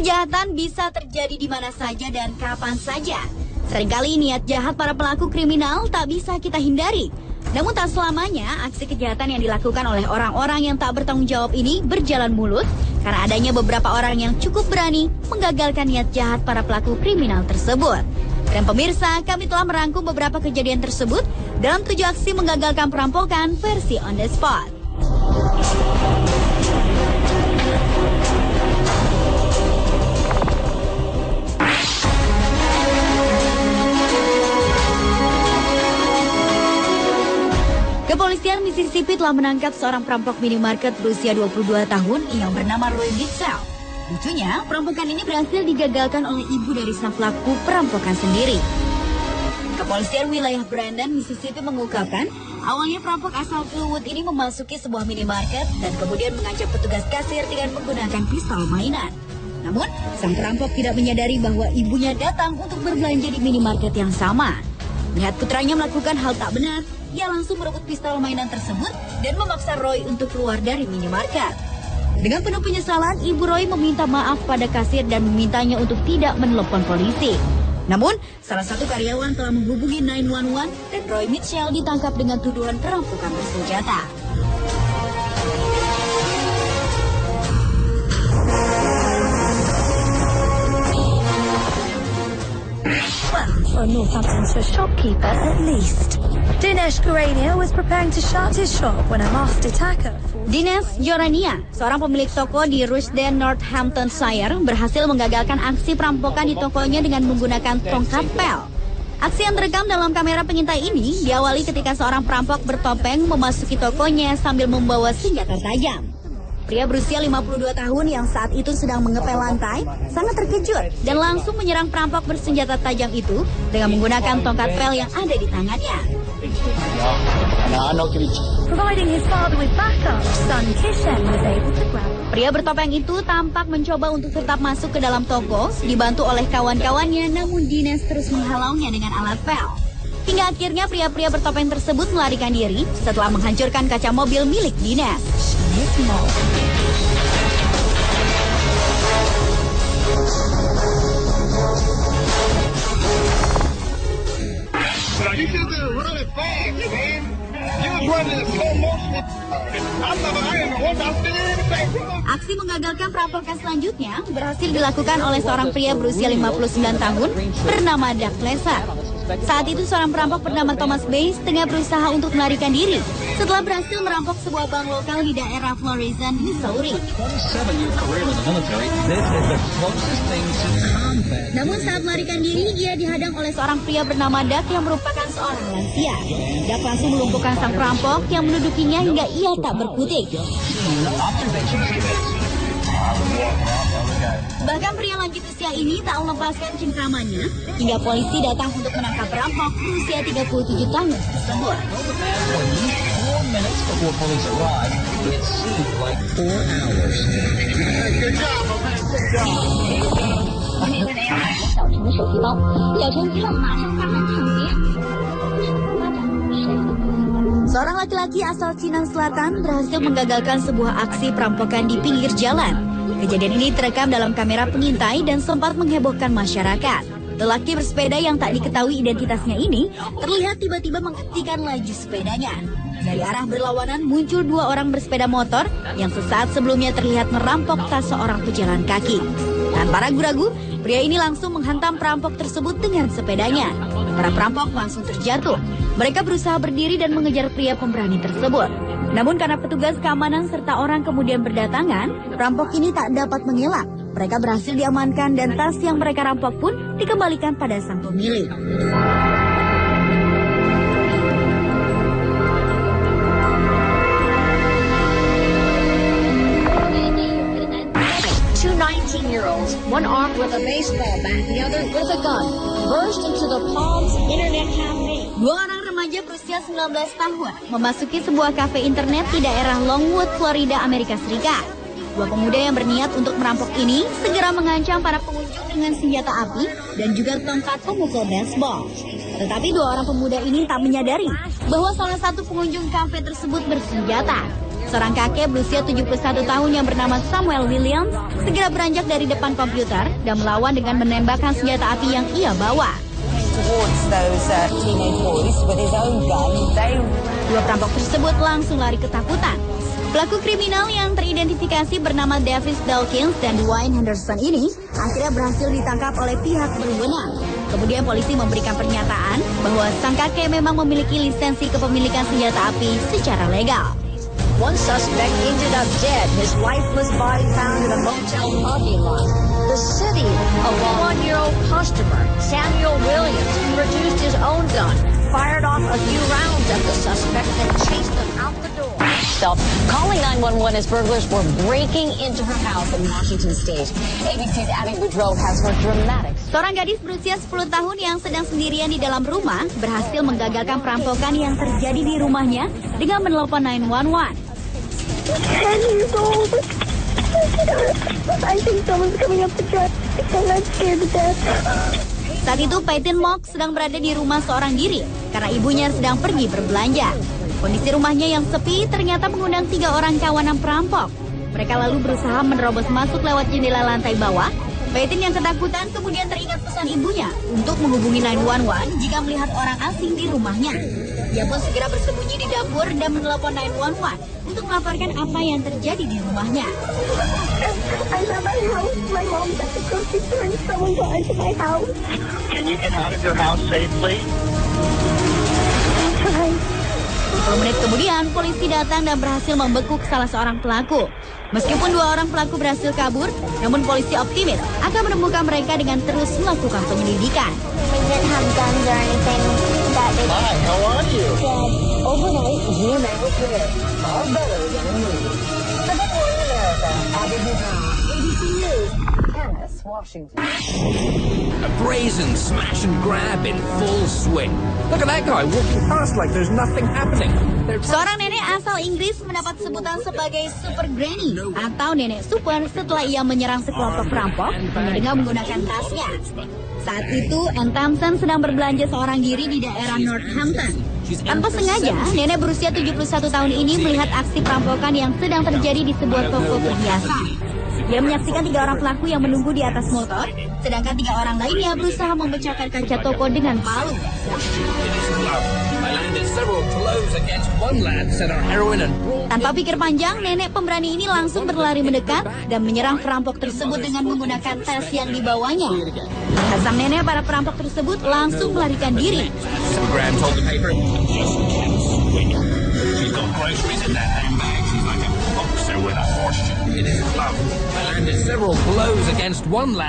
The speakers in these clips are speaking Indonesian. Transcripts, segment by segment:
Kejahatan bisa terjadi di mana saja dan kapan saja. Seringkali niat jahat para pelaku kriminal tak bisa kita hindari. Namun tak selamanya aksi kejahatan yang dilakukan oleh orang-orang yang tak bertanggung jawab ini berjalan mulus karena adanya beberapa orang yang cukup berani menggagalkan niat jahat para pelaku kriminal tersebut. Dan pemirsa, kami telah merangkum beberapa kejadian tersebut dalam 7 aksi menggagalkan perampokan versi on the spot. Kepolisian Mississippi telah menangkap seorang perampok minimarket berusia 22 tahun yang bernama Roy Mitchell. Lucunya, perampokan ini berhasil digagalkan oleh ibu dari sang pelaku perampokan sendiri. Kepolisian wilayah Brandon, Mississippi mengungkapkan, awalnya perampok asal Flowood ini memasuki sebuah minimarket dan kemudian mengancam petugas kasir dengan menggunakan pistol mainan. Namun, sang perampok tidak menyadari bahwa ibunya datang untuk berbelanja di minimarket yang sama. Melihat putranya melakukan hal tak benar, ia langsung merebut pistol mainan tersebut dan memaksa Roy untuk keluar dari minimarket. Dengan penuh penyesalan, ibu Roy meminta maaf pada kasir dan memintanya untuk tidak menelepon polisi. Namun, salah satu karyawan telah menghubungi 911 dan Roy Mitchell ditangkap dengan tuduhan perampokan bersenjata. For a Northamptonshire shopkeeper at least. Dinesh Gorania was preparing to shut his shop when a masked attacker... Dinesh Gorania, seorang pemilik toko di Rushden, Northamptonshire, berhasil menggagalkan aksi perampokan di tokonya dengan menggunakan tongkat pel. Aksi yang terekam dalam kamera pengintai ini diawali ketika seorang perampok bertopeng memasuki tokonya sambil membawa senjata tajam. Pria berusia 52 tahun yang saat itu sedang mengepel lantai sangat terkejut dan langsung menyerang perampok bersenjata tajam itu dengan menggunakan tongkat pel yang ada di tangannya. Providing his father with backup, son Kishen was able to grab. Pria bertopeng itu tampak mencoba untuk tetap masuk ke dalam toko, dibantu oleh kawan-kawannya, namun Dinesh terus menghalaunya dengan alat pel. Hingga akhirnya pria-pria bertopeng tersebut melarikan diri setelah menghancurkan kaca mobil milik Dinesh. Aksi menggagalkan perampokan selanjutnya berhasil dilakukan oleh seorang pria berusia 59 tahun bernama Doug Lesser. Saat itu seorang perampok bernama Thomas Bass tengah berusaha untuk melarikan diri setelah berhasil merampok sebuah bank lokal di daerah Florissant, Missouri. Namun saat melarikan diri, ia dihadang oleh seorang pria bernama Doug yang merupakan seorang lansia. Doug langsung melumpuhkan sang perampok yang mendudukinya hingga ia tak berkutik. Bahkan pria lanjut usia ini tak melepaskan cengkramannya hingga polisi datang untuk menangkap perampok berusia 37 tahun tersebut. Seorang laki-laki asal Cina Selatan berhasil menggagalkan sebuah aksi perampokan di pinggir jalan. Kejadian ini terekam dalam kamera pengintai dan sempat menghebohkan masyarakat. Lelaki bersepeda yang tak diketahui identitasnya ini terlihat tiba-tiba menghentikan laju sepedanya. Dari arah berlawanan muncul 2 orang bersepeda motor yang sesaat sebelumnya terlihat merampok tas seorang pejalan kaki. Tanpa ragu-ragu, pria ini langsung menghantam perampok tersebut dengan sepedanya. Para perampok langsung terjatuh. Mereka berusaha berdiri dan mengejar pria pemberani tersebut. Namun karena petugas keamanan serta orang kemudian berdatangan, perampok ini tak dapat mengelak. Mereka berhasil diamankan dan tas yang mereka rampok pun dikembalikan pada sang pemilik. Two 19-year-olds, one armed with a baseball bat, the other with a gun, burst into the Palms Internet Cafe. 2 orang remaja berusia 19 tahun memasuki sebuah kafe internet di daerah Longwood, Florida, Amerika Serikat. 2 pemuda yang berniat untuk merampok ini segera mengancam para pengunjung dengan senjata api dan juga tongkat pemukul baseball. Tetapi 2 orang pemuda ini tak menyadari bahwa salah satu pengunjung kafe tersebut bersenjata. seorang kakek berusia 71 tahun yang bernama Samuel Williams segera beranjak dari depan komputer dan melawan dengan menembakkan senjata api yang ia bawa. Dua perampok tersebut langsung lari ketakutan. Pelaku kriminal yang teridentifikasi bernama Davis Dawkins dan Dwayne Henderson ini akhirnya berhasil ditangkap oleh pihak berwenang. Kemudian polisi memberikan pernyataan bahwa sang kakek memang memiliki lisensi kepemilikan senjata api secara legal. One suspect ended up dead. His lifeless body found in a motel parking lot. The city, a one-year-old customer, Samuel Williams, produced his own gun, fired off a few rounds at the suspect, and chased them out the door. Calling 911 as burglars were breaking into her house in Washington State. ABC's Abby Boudreau has more dramatic. Seorang gadis berusia 10 tahun yang sedang sendirian di dalam rumah berhasil menggagalkan perampokan yang terjadi di rumahnya dengan menelepon 911. 10 years old. I think someone's coming up the drive. I'm scared to death. Saat itu Peyton Mock sedang berada di rumah seorang diri karena ibunya sedang pergi berbelanja. Kondisi rumahnya yang sepi ternyata mengundang 3 orang kawanan perampok. Mereka lalu berusaha menerobos masuk lewat jendela lantai bawah. Peyton yang ketakutan kemudian teringat pesan ibunya untuk menghubungi 911 jika melihat orang asing di rumahnya. Dia pun segera bersembunyi di dapur dan menelepon 911 untuk melaporkan apa yang terjadi di rumahnya. I'm at my house. My mom's at the grocery store and someone got into my house. Can you get out of your house safely? I'm trying. 10 menit kemudian, polisi datang dan berhasil membekuk salah seorang pelaku. Meskipun 2 orang pelaku berhasil kabur, namun polisi optimis akan menemukan mereka dengan terus melakukan penyelidikan. We didn't have guns or anything that big. Hi, how are you? Overnight, you men were here. Far better than a movie. The big one in America, Abby Boudreau, ABC News, Annis, Washington. A brazen smash and grab in full swing. Look at that guy walking past like there's nothing happening. Seorang nenek asal Inggris mendapat sebutan sebagai Super Granny atau nenek super setelah ia menyerang sekelompok perampok hanya dengan menggunakan tasnya. Saat itu, Ann Thompson sedang berbelanja seorang diri di daerah Northampton. Tanpa sengaja, nenek berusia 71 tahun ini melihat aksi perampokan yang sedang terjadi di sebuah toko perhiasan. Dia menyaksikan 3 orang pelaku yang menunggu di atas motor, sedangkan 3 orang lainnya berusaha memecahkan kaca toko dengan palu. Tanpa pikir panjang, nenek pemberani ini langsung berlari mendekat dan menyerang perampok tersebut dengan menggunakan tas yang dibawanya. Sang nenek para perampok tersebut langsung melarikan diri.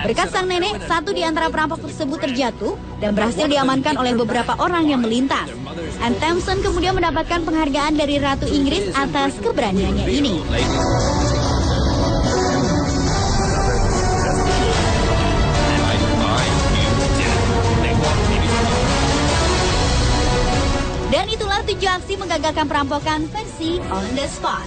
Berkat sang nenek, satu di antara perampok tersebut terjatuh dan berhasil diamankan oleh beberapa orang yang melintas. Ann Thompson kemudian mendapatkan penghargaan dari Ratu Inggris atas keberaniannya ini. Dan itulah 7 aksi menggagalkan perampokan versi On the Spot.